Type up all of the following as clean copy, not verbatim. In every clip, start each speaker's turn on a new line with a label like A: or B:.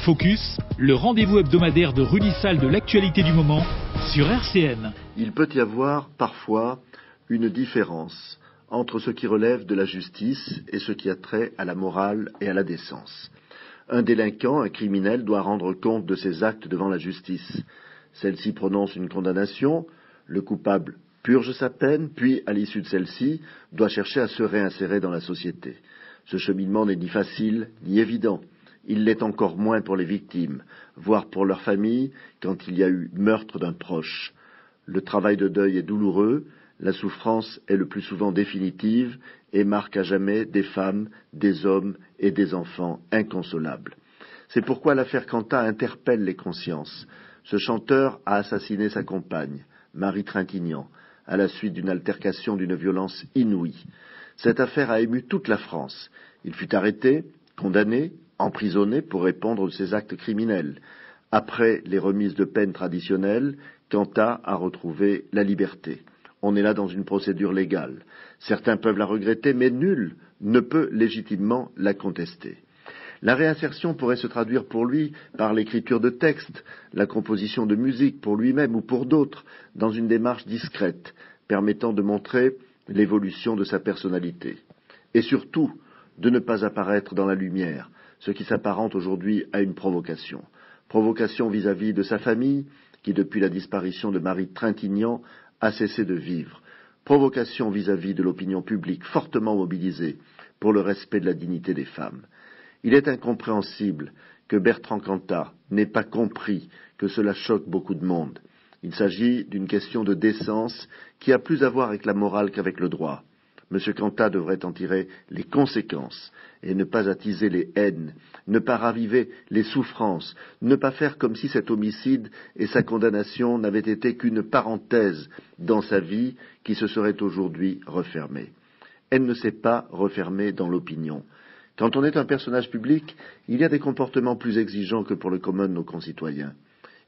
A: Focus, le rendez-vous hebdomadaire de Rudy Sall de l'actualité du moment sur RCN.
B: Il peut y avoir parfois une différence entre ce qui relève de la justice et ce qui a trait à la morale et à la décence. Un délinquant, un criminel, doit rendre compte de ses actes devant la justice. Celle-ci prononce une condamnation, le coupable purge sa peine, puis, à l'issue de celle-ci, doit chercher à se réinsérer dans la société. Ce cheminement n'est ni facile, ni évident. Il l'est encore moins pour les victimes, voire pour leur famille, quand il y a eu meurtre d'un proche. Le travail de deuil est douloureux, la souffrance est le plus souvent définitive et marque à jamais des femmes, des hommes et des enfants inconsolables. C'est pourquoi l'affaire Cantat interpelle les consciences. Ce chanteur a assassiné sa compagne, Marie Trintignant, à la suite d'une altercation d'une violence inouïe. Cette affaire a ému toute la France. Il fut arrêté, condamné, emprisonné pour répondre de ses actes criminels. Après les remises de peine traditionnelles, Cantat a retrouvé la liberté. On est là dans une procédure légale. Certains peuvent la regretter, mais nul ne peut légitimement la contester. La réinsertion pourrait se traduire pour lui par l'écriture de textes, la composition de musique pour lui-même ou pour d'autres, dans une démarche discrète, permettant de montrer l'évolution de sa personnalité. Et surtout, de ne pas apparaître dans la lumière, ce qui s'apparente aujourd'hui à une provocation. Provocation vis-à-vis de sa famille, qui depuis la disparition de Marie Trintignant a cessé de vivre. Provocation vis-à-vis de l'opinion publique fortement mobilisée pour le respect de la dignité des femmes. Il est incompréhensible que Bertrand Cantat n'ait pas compris que cela choque beaucoup de monde. Il s'agit d'une question de décence qui a plus à voir avec la morale qu'avec le droit. M. Cantat devrait en tirer les conséquences et ne pas attiser les haines, ne pas raviver les souffrances, ne pas faire comme si cet homicide et sa condamnation n'avaient été qu'une parenthèse dans sa vie qui se serait aujourd'hui refermée. Elle ne s'est pas refermée dans l'opinion. Quand on est un personnage public, il y a des comportements plus exigeants que pour le commun de nos concitoyens.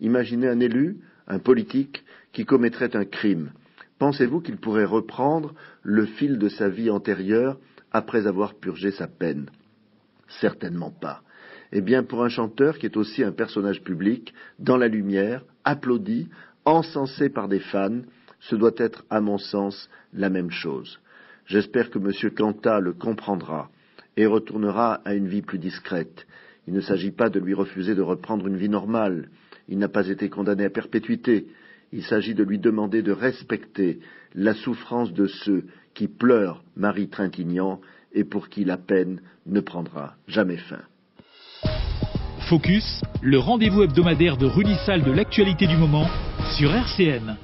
B: Imaginez un élu, un politique, qui commettrait un crime. Pensez-vous qu'il pourrait reprendre le fil de sa vie antérieure après avoir purgé sa peine? Certainement pas. Eh bien, pour un chanteur qui est aussi un personnage public, dans la lumière, applaudi, encensé par des fans, ce doit être, à mon sens, la même chose. J'espère que M. Cantat le comprendra et retournera à une vie plus discrète. Il ne s'agit pas de lui refuser de reprendre une vie normale. Il n'a pas été condamné à perpétuité. Il s'agit de lui demander de respecter la souffrance de ceux qui pleurent Marie Trintignant et pour qui la peine ne prendra jamais fin.
A: Focus, le rendez-vous hebdomadaire de Rudy Sall de l'actualité du moment sur RCN.